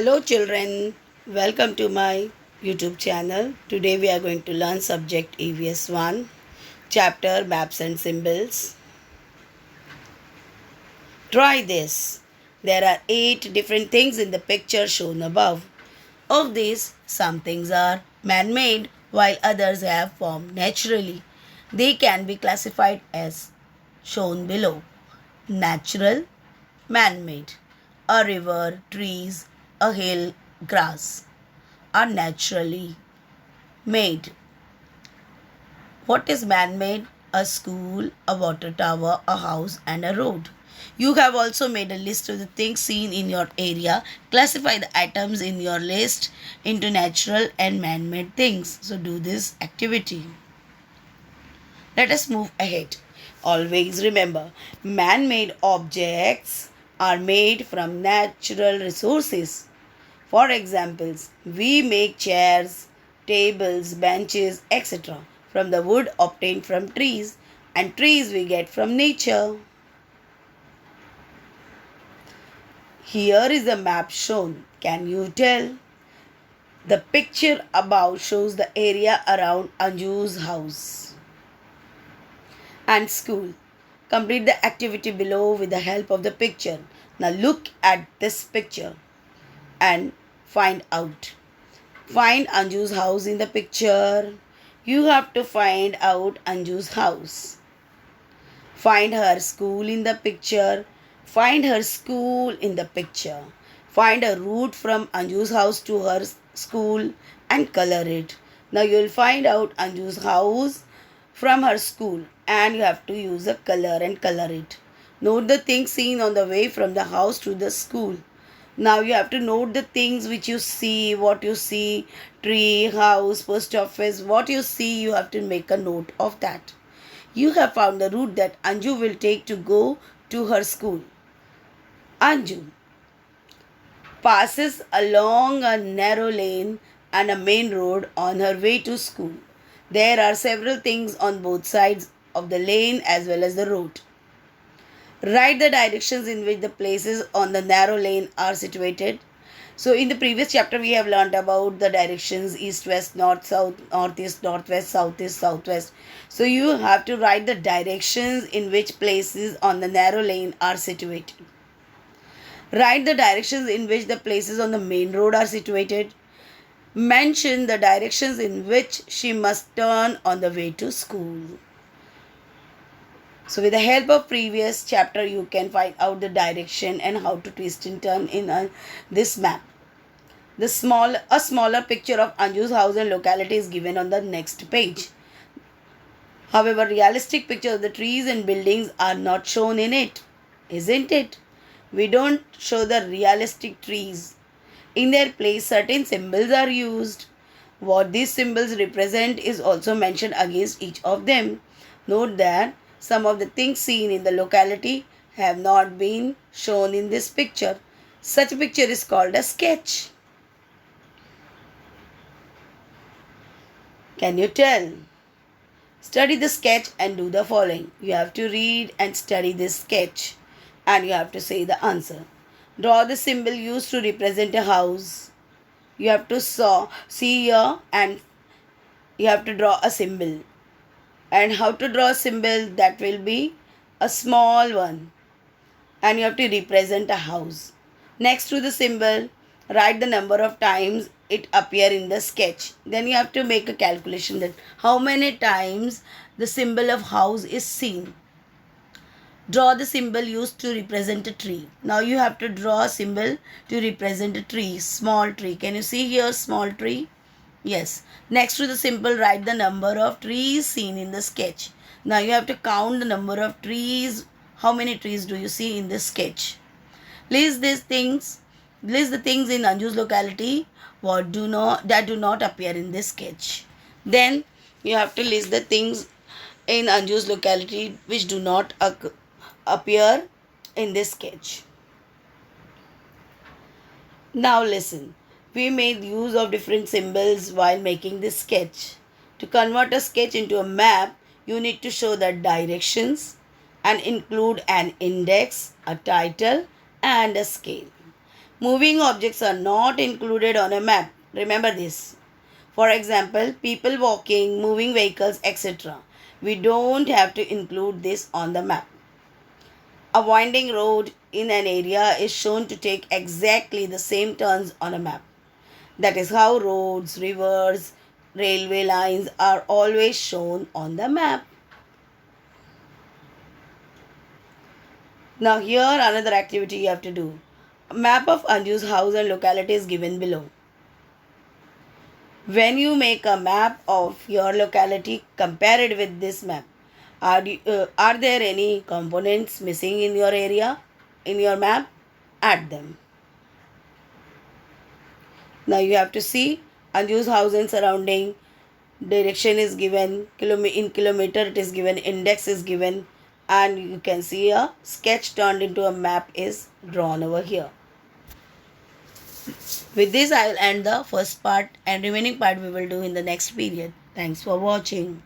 Hello children, welcome to my YouTube channel. Today we are going to learn subject EVS 1, chapter maps and symbols. Try this. There are 8 different things in the picture shown above. Of these, some things are man-made while others have formed naturally. They can be classified as shown below. Natural, man-made. A river, trees, a hill, grass are naturally made. What is man made? A school, a water tower, a house, and a road. You have also made a list of the things seen in your area. Classify the items in your list into natural and man made things. So, do this activity. Let us move ahead. Always remember, man made objects are made from natural resources. For examples, we make chairs, tables, benches, etc. from the wood obtained from trees, and trees we get from nature. Here is a map shown. Can you tell? The picture above shows the area around Anju's house and school. Complete the activity below with the help of the picture. Now look at this picture and find out. Find Anju's house in the picture. You have to find out Anju's house. Find her school in the picture. Find her school in the picture. Find a route from Anju's house to her school and color it. Now you will find out Anju's house from her school and you have to use a color and color it. Note the things seen on the way from the house to the school. Now you have to note the things which you see, what you see, tree, house, post office, what you see, you have to make a note of that. You have found the route that Anju will take to go to her school. Anju passes along a narrow lane and a main road on her way to school. There are several things on both sides of the lane as well as the road. Write the directions in which the places on the narrow lane are situated. So in the previous chapter we have learned about the directions east, west, north, south, northeast, northwest, southeast, southwest. So you have to write the directions in which places on the narrow lane are situated. Write the directions in which the places on the main road are situated. Mention the directions in which she must turn on the way to school. So with the help of previous chapter, you can find out the direction and how to twist and turn in this map. A smaller picture of Anju's house and locality is given on the next page. However, realistic pictures of the trees and buildings are not shown in it, isn't it? We don't show the realistic trees. In their place, certain symbols are used. What these symbols represent is also mentioned against each of them. Note that some of the things seen in the locality have not been shown in this picture. Such a picture is called a sketch. Can you tell? Study the sketch and do the following. You have to read and study this sketch and you have to say the answer. Draw the symbol used to represent a house. You have to see here and you have to draw a symbol. And how to draw a symbol? That will be a small one. And you have to represent a house. Next to the symbol, write the number of times it appear in the sketch. Then you have to make a calculation that how many times the symbol of house is seen. Draw the symbol used to represent a tree. Now you have to draw a symbol to represent a tree, small tree. Can you see here small tree? Yes. Next to the symbol, write the number of trees seen in the sketch. Now you have to count the number of trees. How many trees do you see in this sketch? List the things in Anju's locality that do not appear in this sketch. Then you have to list the things in Anju's locality which do not appear in this sketch. Now listen. We made use of different symbols while making this sketch. To convert a sketch into a map, you need to show the directions and include an index, a title, and a scale. Moving objects are not included on a map. Remember this. For example, people walking, moving vehicles, etc. We don't have to include this on the map. A winding road in an area is shown to take exactly the same turns on a map. That is how roads, rivers, railway lines are always shown on the map. Now here another activity you have to do. A map of Anju's house and locality is given below. When you make a map of your locality, compare it with this map. Are there any components missing in your area, in your map? Add them. Now you have to see Anju's house and surrounding. Direction is given, in kilometer it is given, index is given, and you can see a sketch turned into a map is drawn over here. With this I will end the first part, and remaining part we will do in the next period. Thanks for watching.